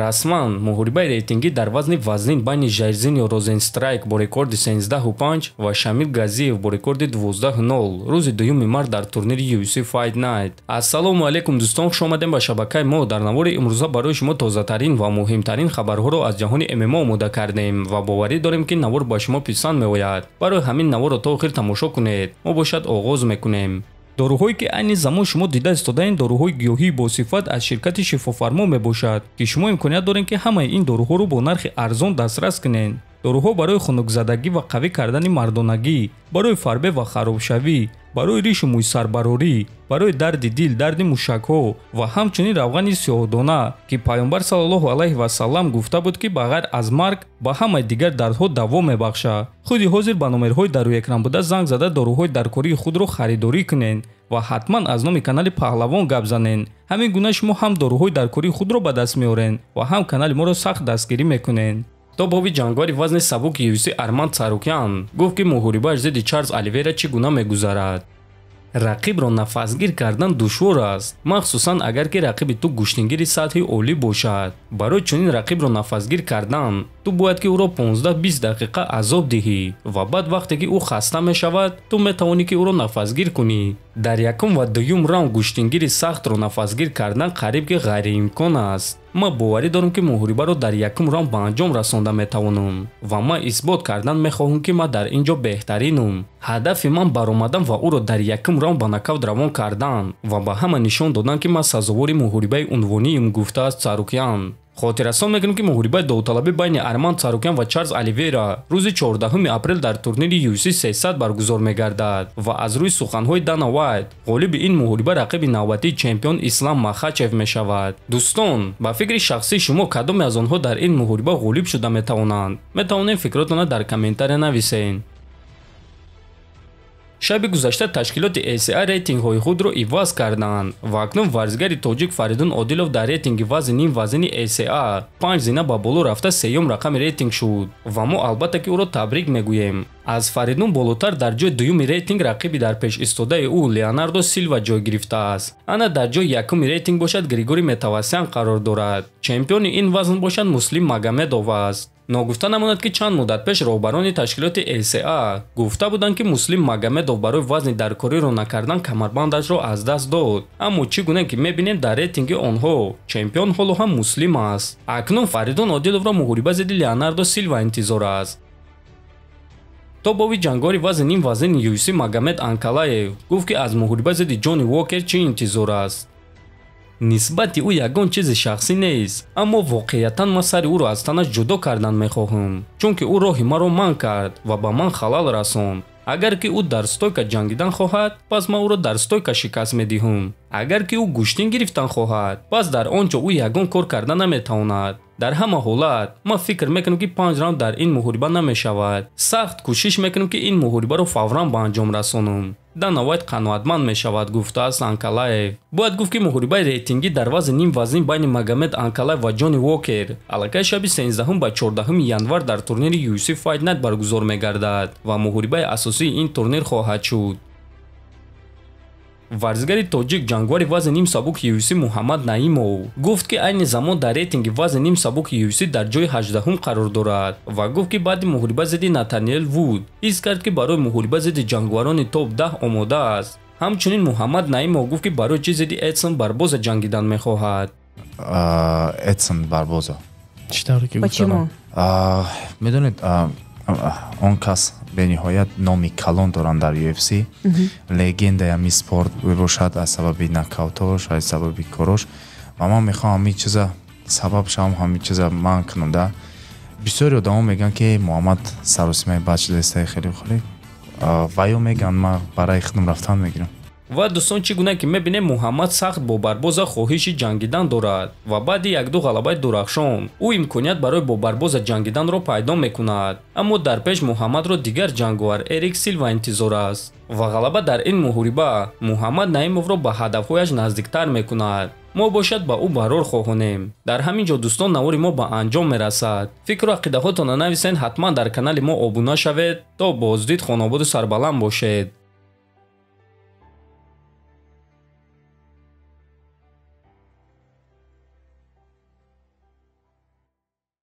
расман муҳорибаи рейтингӣ дар вазни вазнин байни Жайрзин Розенстрайк бо рекорди 13.5 ва Шамил Газиев бо рекорди 12.0 рӯзи 2 март дар турнири UFC Fight Night. Ассалому алайкум дӯстон, хуш омадем ба шабакаи мо. Дар навори имрӯза барои шумо тозатарин ва муҳимтарин хабарҳоро аз ҷаҳони ММА омода кардем ва боварӣ дорем ки навор ба шумо писанд меояд. Барои ҳамин наворро то охир тамошо кунед. мо бошад оғоз мекунем. доруҳое ки айни замон шумо дида истодаин доруҳои гиёҳии босифат аз ширкати шифофармо мебошад ки шумо имконият доред ки ҳамаи ин доруҳоро бо нархи арзон дастрас кунед. доруҳо барои хунукзадагӣ ва қавӣ кардани мардонагӣ, барои фарбе ва харобшавӣ, барои ришу мӯйсарбарорӣ, барои дарди дил, дарди мушакҳо ва ҳамчунин равғани сиёҳдона ки пайғамбар саллаллоҳу алайҳи васаллам гуфта буд ки ба ғайр аз марг ба ҳамаи дигар дардҳо даво мебахшад. худи ҳозир ба номерҳои дар рӯи экран буда занг зада доруҳои даркории худро харидорӣ кунед ва ҳатман аз номи канали Паҳлавон гап занед. ҳамин гуна шумо ҳам доруҳои даркории худро ба даст меоред ва ҳам канали моро сахт дастгирӣ мекунед. тобови ҷангори вазни сабуки UFC Арман Царукян гуфт ки муҳорибааш зидди Чарлз Оливейра чӣ гуна мегузарад. рақибро нафасгир кардан душвор аст, махсусан агар ки рақиби ту гӯштингири сатҳи олӣ бошад. барои чунин рақибро нафасгир кардан ту бояд ки ӯро 15-20 дақиқа азоб диҳӣ ва баъд вақте ки ӯ хаста мешавад ту метавонӣ ки ӯро нафасгир кунӣ. дар якум ва дуюм раунд гӯштингири сахтро нафасгир кардан қариб ки ғайриимкон аст. ма боварӣ дорам ки муҳорибаро дар якум раунд ба анҷом расонда метавонам ва ма исбот кардан мехоҳам ки ма дар ин ҷо беҳтаринам. ҳадафи ман баромадан ва ӯро дар якум раунд ба накавт равон кардан ва ба ҳама нишон додан ки ма сазовори муҳорибаи унвониим, гуфтааст Царукян. хотиррасон мекунем ки муҳорибаи довталабӣ байни Арман Царукян ва Чарлз Оливейра рӯзи 14 апрел дар турнири UFC 300 баргузор мегардад ва аз рӯи суханҳои Дана Вайт ғолиби ин муҳориба рақиби навбатии чемпион Ислам Махачев мешавад. дӯстон, ба фикри шахсии шумо кадоме аз онҳо дар ин муҳориба ғолиб шуда метавонанд? метавонед фикротона дар комментария нависед. шаби гузашта ташкилоти ACA рейтингҳои худро иваз карданд ва акнун варзигари тоҷик Фаридун Одилов дар рейтинги вазни ним вазнини ACA 5 зина ба боло рафта сеюм рақами рейтинг шуд ва мо албатта ки ӯро табрик мегӯем. аз Фаридун болотар дар ҷои дуюми рейтинг рақиби дар пеш истодаи ӯ Леонардо Силва ҷой гирифтааст. ана дар ҷои якуми рейтинг бошад Григорий Метавасян қарор дорад. чемпиони ин вазн бошад Муслим Магомедов аст. ногуфта намонад ки чанд муддат пеш роҳбарони ташкилоти ACA гуфта буданд ки Муслим Магомедов барои вазни даркориро накардан камарбандашро аз даст дод. аммо чӣ гуна ки мебинем дар рейтинги онҳо чемпион ҳоло ҳам Муслим аст. акнун Фаридун Одиловро муҳориба зидди Леонардо Силва интизор аст. тобови ҷангори вазни ним вазнини UFC Магомед Анкалаев гуфт ки аз муҳориба зидди Ҷонни Уокер чӣ интизор аст. нисбати ӯ ягон чизи шахсӣ нест, аммо воқеиятан ман сари ӯро аз танаш ҷудо кардан мехоҳам, чунки ӯ роҳи маро манъ кард ва ба ман халал расонд. агар ки ӯ дар стойка ҷангидан хоҳад, пас ман ӯро дар стойка шикаст медиҳам. агар ки ӯ гӯштин гирифтан хоҳад, пас дар он ҷо ӯ ягон кор карда наметавонад. дар ҳама ҳолат ман фикр мекунам ки 5 раунд дар ин муҳориба намешавад. сахт кӯшиш мекунам ки ин муҳорибаро фавран ба анҷом расонам. Дана Вайт қаноатманд мешавад, гуфтааст Анкалаев. бояд гуфт ки муҳорибаи рейтингӣ дар вазни ним вазнин байни Магомед Анкалаев ва Ҷонни Уокер аллакай шаби 13 ба 14 январ дар турнири UFC Fight Night баргузор мегардад ва муҳорибаи асосии ин турнир хоҳад шуд. варзигари тоҷик ҷангвари вазни ним сабуки UFC Муҳаммад Наимов гуфт ки айни замон дар рейтинги вазни ним сабуки UFC дар ҷои 18 қарор дорад ва гуфт ки баъди муҳориба зидди Натаниэл Вуд ҳис кард ки барои муҳориба зидди ҷангварони топ 10 омода аст. ҳамчунин Муҳаммад Наимов гуфт ки барои чӣ зидди Эдсон Барбоза ҷангидан мехоҳад. Эдсон Барбоза Почему? медонед он кас бениҳоят номи калон доранд дар UFC, легендаи ҳамин спорт бошад аз сабаби нокаутош, аз сабаби корош ва ман мехоҳам ҳамин чиза сабаб шавам, ҳамин чиза манъ кунам. да бисёри одамо мегӯянд ки Муҳаммад саросимаи бачлестаи хеле хеле ваё мегӯянд ман барои худам рафтан мегирам. ва дӯстон чӣ гуна ки мебинем Муҳаммад сахт бо Барбоза хоҳиши ҷангидан дорад ва баъди 1-2 ғалабаи дурахшон ӯ имконият барои бо Барбоза ҷангиданро пайдо мекунад. аммо дар пеш Муҳаммадро дигар ҷанговар Эрик Силва интизор аст ва ғалаба дар ин муҳориба Муҳаммад Наимовро ба ҳадафҳояш наздиктар мекунад. мо бошад ба ӯ барор хоҳонем. дар ҳамин ҷо дӯстон навори мо ба анҷом мерасад. фикру ақидаҳотонро нависед, ҳатман дар канали мо обуна шавед. то боздид, хонободу сарбаланд бошед.